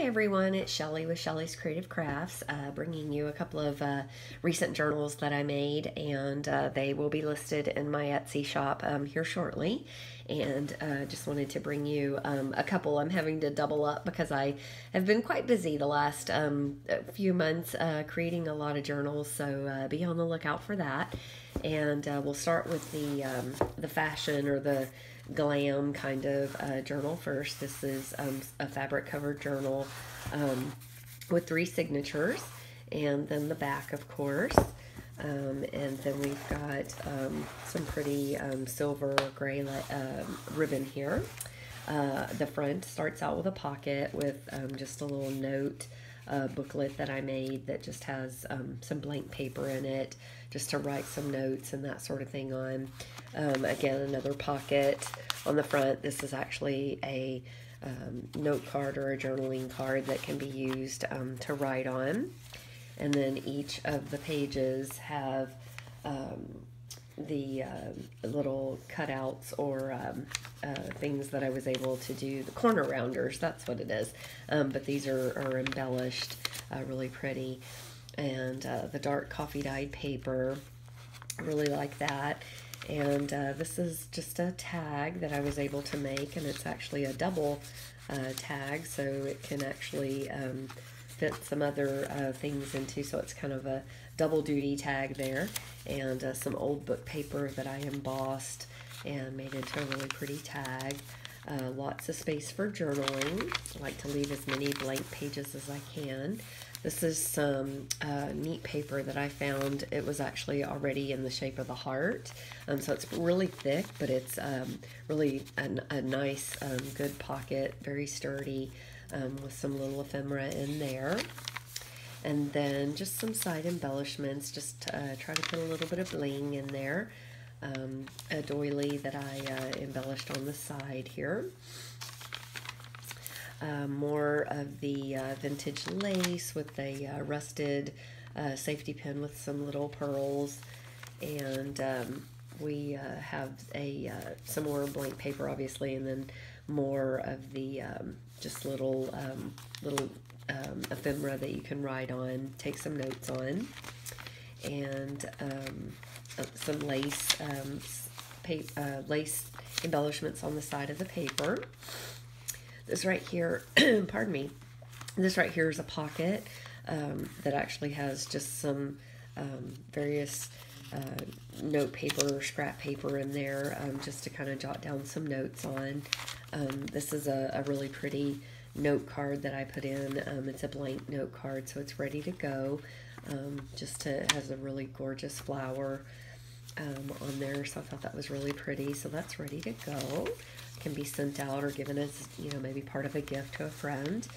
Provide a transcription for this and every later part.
Hi everyone, it's Shelly with Shelly's Creative Crafts, bringing you a couple of recent journals that I made, and they will be listed in my Etsy shop here shortly. And just wanted to bring you a couple. I'm having to double up because I have been quite busy the last few months creating a lot of journals, so be on the lookout for that. And we'll start with the fashion or the glam kind of journal first. This is a fabric covered journal with 3 signatures, and then the back, of course. And then we've got some pretty silver gray ribbon here. The front starts out with a pocket with just a little note booklet that I made that just has some blank paper in it just to write some notes and that sort of thing on. Again, another pocket on the front. This is actually a note card or a journaling card that can be used to write on. And then each of the pages have the little cutouts or things that I was able to do, the corner rounders, that's what it is. But these are embellished, really pretty. And the dark coffee dyed paper, I really like that. And this is just a tag that I was able to make, and it's actually a double tag, so it can actually fit some other things into, so it's kind of a double duty tag there. And some old book paper that I embossed and made into a really pretty tag. Lots of space for journaling. I like to leave as many blank pages as I can. This is some neat paper that I found. It was actually already in the shape of the heart. So it's really thick, but it's really a nice, good pocket, very sturdy, with some little ephemera in there. And then just some side embellishments, just try to put a little bit of bling in there. A doily that I embellished on the side here. More of the vintage lace with a rusted safety pin with some little pearls. And we have some more blank paper, obviously, and then more of the just little ephemera that you can write on, take some notes on. And some lace lace embellishments on the side of the paper. This right here, pardon me, this right here is a pocket that actually has just some various note paper or scrap paper in there, just to kind of jot down some notes on. This is a really pretty note card that I put in. It's a blank note card, so it's ready to go. Has a really gorgeous flower on there, so I thought that was really pretty. So that's ready to go. Can be sent out or given as, maybe part of a gift to a friend.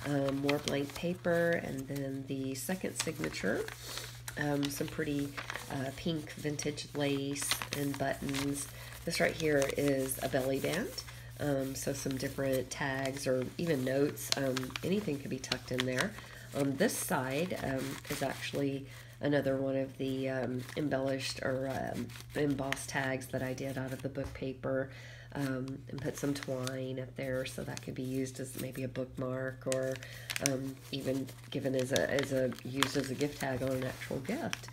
More blank paper, and then the second signature. Some pretty pink vintage lace and buttons. This right here is a belly band. So some different tags or even notes. Anything could be tucked in there. On this side is actually another one of the embellished or embossed tags that I did out of the book paper, and put some twine up there, so that could be used as maybe a bookmark, or even given used as a gift tag on an actual gift.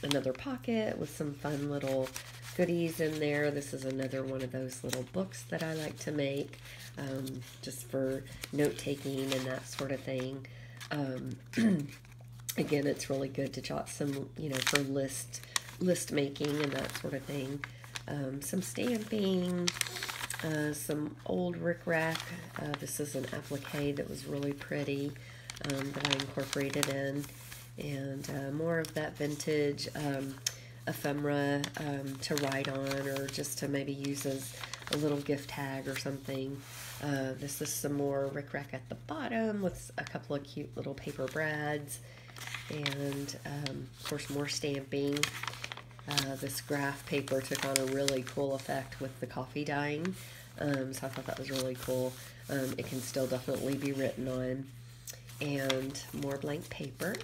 Another pocket with some fun little goodies in there. This is another one of those little books that I like to make, just for note-taking and that sort of thing. Again, it's really good to jot some, for list making and that sort of thing. Some stamping, some old rickrack. This is an applique that was really pretty, that I incorporated in. And more of that vintage ephemera to write on, or just to maybe use as a little gift tag or something. This is some more rickrack at the bottom with a couple of cute little paper brads, and of course more stamping. This graph paper took on a really cool effect with the coffee dyeing, so I thought that was really cool. It can still definitely be written on. And more blank paper.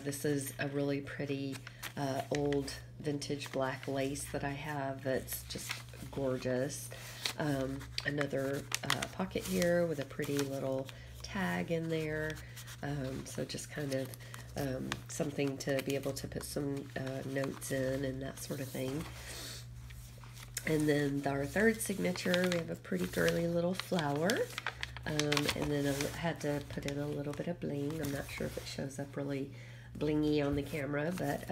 This is a really pretty old vintage black lace that I have that's just gorgeous. Another pocket here with a pretty little tag in there. So just kind of something to be able to put some notes in and that sort of thing. And then our third signature, we have a pretty girly little flower. And then I had to put in a little bit of bling. I'm not sure if it shows up really blingy on the camera, but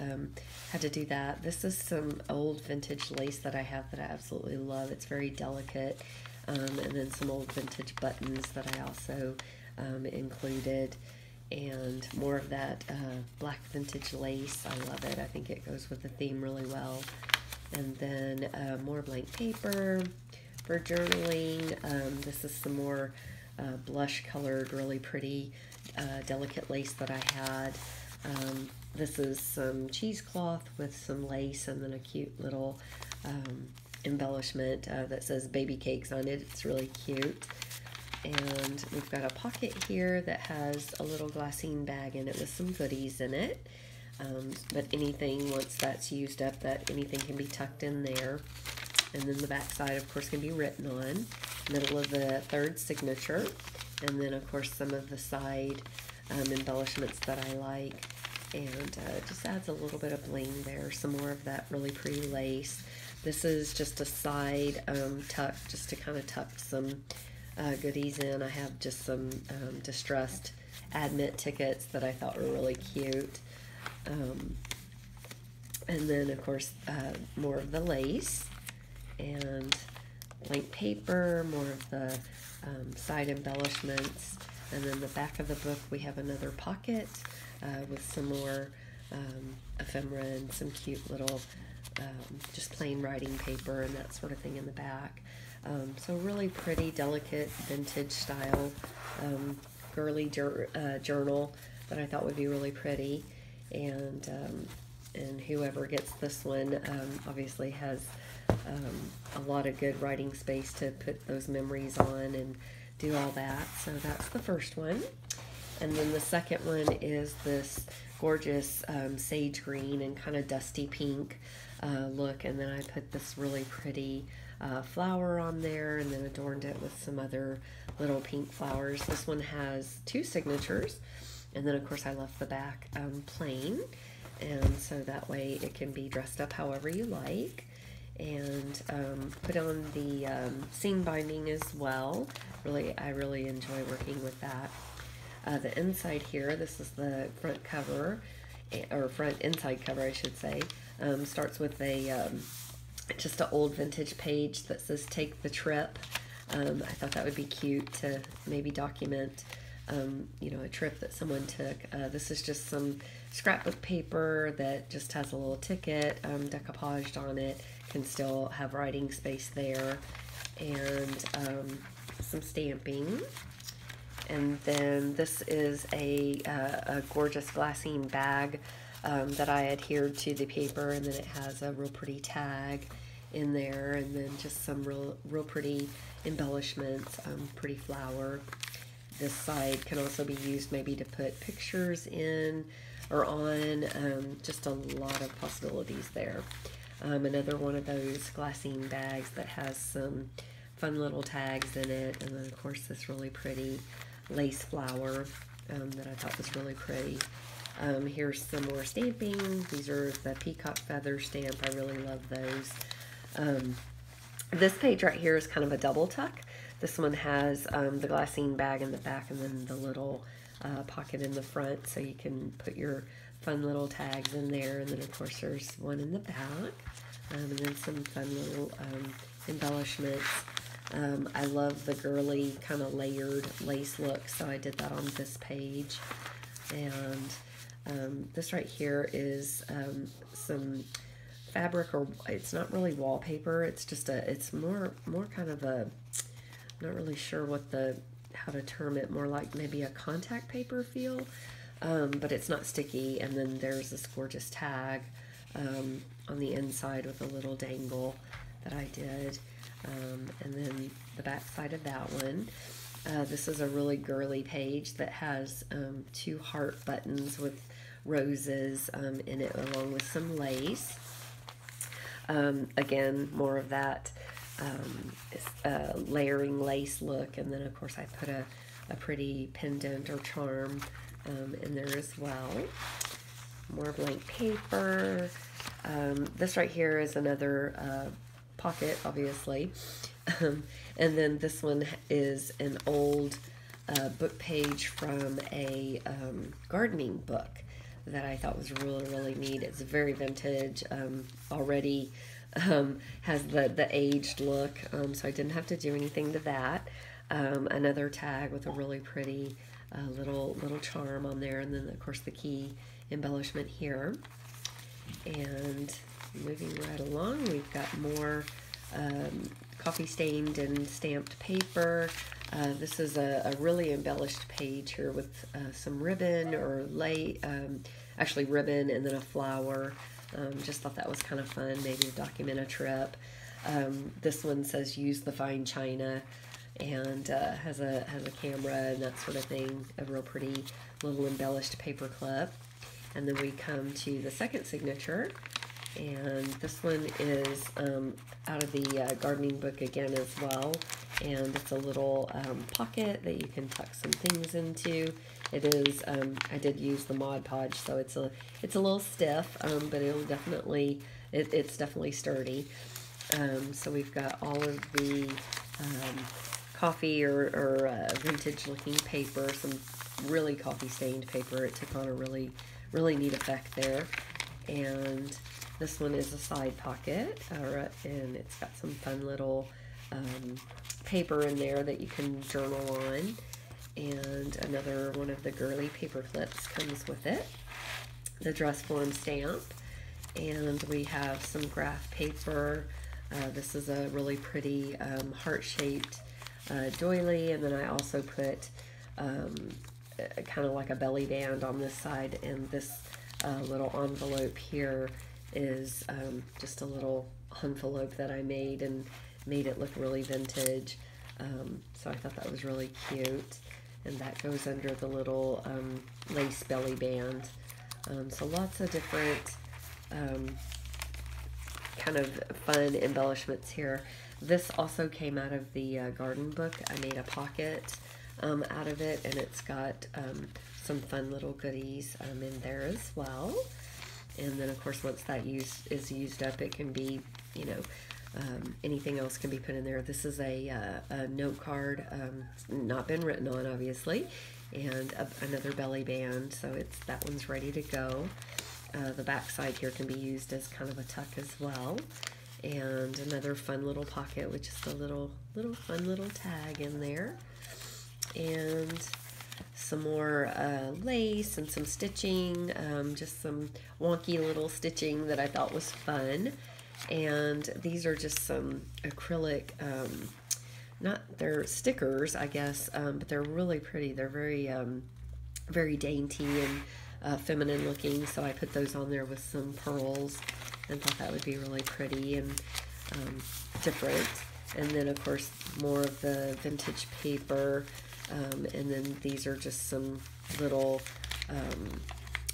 had to do that. This is some old vintage lace that I have that I absolutely love. It's very delicate. And then some old vintage buttons that I also included. And more of that black vintage lace. I love it. I think it goes with the theme really well. And then more blank paper for journaling. This is some more blush colored, really pretty, delicate lace that I had. This is some cheesecloth with some lace and then a cute little embellishment that says baby cakes on it. It's really cute. And we've got a pocket here that has a little glassine bag in it with some goodies in it. But anything, once that's used up, that anything can be tucked in there. And then the back side, of course, can be written on. Middle of the third signature. And then, of course, some of the side embellishments that I like. And just adds a little bit of bling there. Some more of that really pretty lace. This is just a side tuck, just to kind of tuck some goodies in. I have just some distressed admit tickets that I thought were really cute. And then, of course, more of the lace and blank paper, more of the side embellishments. And then the back of the book, we have another pocket with some more ephemera and some cute little just plain writing paper and that sort of thing in the back. So really pretty, delicate, vintage style girly journal that I thought would be really pretty. And whoever gets this one obviously has a lot of good writing space to put those memories on and do all that. So that's the first one. And then the second one is this gorgeous sage green and kind of dusty pink look. And then I put this really pretty flower on there and then adorned it with some other little pink flowers. This one has 2 signatures. And then, of course, I left the back plain. And so that way it can be dressed up however you like. And put on the seam binding as well. I really enjoy working with that. The inside here, this is the front cover, or front inside cover, I should say. Starts with a just an old vintage page that says "Take the Trip." I thought that would be cute to maybe document, you know, a trip that someone took. This is just some scrapbook paper that just has a little ticket decoupaged on it. Can still have writing space there, and some stamping. And then this is a gorgeous glassine bag that I adhered to the paper, and then it has a real pretty tag in there, and then just some real pretty embellishments, pretty flower. This side can also be used maybe to put pictures in or on, just a lot of possibilities there. Another one of those glassine bags that has some fun little tags in it, and then of course this really pretty lace flower that I thought was really pretty. Here's some more stamping. These are the peacock feather stamp. I really love those. This page right here is kind of a double tuck. This one has the glassine bag in the back and then the little pocket in the front, so you can put your fun little tags in there. And then of course there's one in the back, and then some fun little embellishments. I love the girly kind of layered lace look, so I did that on this page. And this right here is some fabric, or it's not really wallpaper. It's just it's more kind of a, I'm not really sure how to term it, more like maybe a contact paper feel, but it's not sticky. And then there's this gorgeous tag on the inside with a little dangle that I did. And then the back side of that one. This is a really girly page that has 2 heart buttons with roses in it, along with some lace. Again, more of that layering lace look. And then of course I put a a pretty pendant or charm in there as well. More blank paper. This right here is another pocket, obviously. And then this one is an old book page from a gardening book that I thought was really, really neat. It's very vintage, already has the aged look, so I didn't have to do anything to that. Another tag with a really pretty little charm on there, and then of course the key embellishment here. And moving right along, we've got more coffee stained and stamped paper. This is a really embellished page here with some ribbon or actually ribbon and then a flower. Just thought that was kind of fun, maybe to document a trip. This one says use the fine china, and has a camera and that sort of thing. A real pretty little embellished paper clip. And then we come to the second signature, and this one is out of the gardening book again as well, and it's a little pocket that you can tuck some things into. It is I did use the Mod Podge, so it's a little stiff, but it's definitely sturdy. So we've got all of the coffee or vintage looking paper, some really coffee stained paper. It took on a really neat effect there. And this one is a side pocket, and it's got some fun little paper in there that you can journal on. And another one of the girly paper clips comes with it. The dress form stamp. And we have some graph paper. This is a really pretty heart-shaped doily, and then I also put kind of like a belly band on this side, and this little envelope here is just a little envelope that I made and made it look really vintage. So I thought that was really cute, and that goes under the little lace belly band. So lots of different kind of fun embellishments here. This also came out of the garden book. I made a pocket out of it, and it's got some fun little goodies in there as well. And then of course once that is used up, it can be, anything else can be put in there. This is a note card, not been written on obviously, and another belly band, so that one's ready to go. The back side here can be used as kind of a tuck as well. And another fun little pocket with just a little fun little tag in there. And some more lace and some stitching, just some wonky little stitching that I thought was fun. And these are just some acrylic, they're stickers, I guess, but they're really pretty. They're very dainty and feminine looking, so I put those on there with some pearls and thought that would be really pretty and different. And then of course more of the vintage paper, and then these are just some little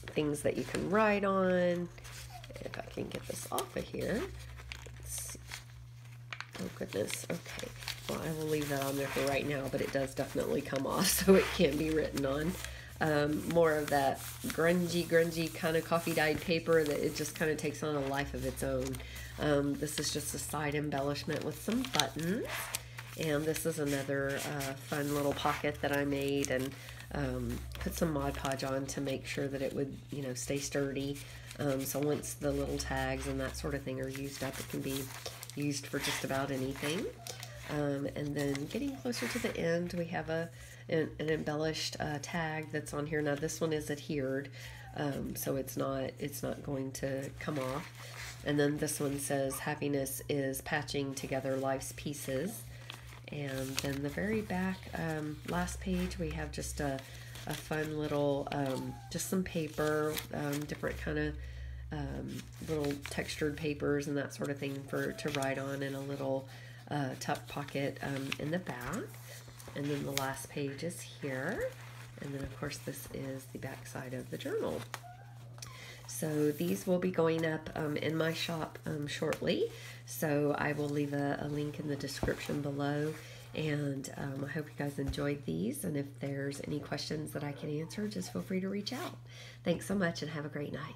things that you can write on. If I can get this off of here. Let's see. Oh goodness, okay. Well, I will leave that on there for right now, but it does definitely come off, so it can be written on. More of that grungy kind of coffee dyed paper that it just kind of takes on a life of its own. This is just a side embellishment with some buttons, and this is another fun little pocket that I made and put some Mod Podge on to make sure that it would stay sturdy. So once the little tags and that sort of thing are used up, it can be used for just about anything. And then getting closer to the end, we have an embellished tag that's on here. Now this one is adhered, so it's not going to come off. And then this one says happiness is patching together life's pieces. And then the very back last page, we have just a fun little just some paper, different kind of little textured papers and that sort of thing to write on, and a little tuck pocket in the back. And then the last page is here, and then of course this is the back side of the journal. So these will be going up in my shop shortly, so I will leave a link in the description below And I hope you guys enjoyed these. And if there's any questions that I can answer, just feel free to reach out. Thanks so much and have a great night.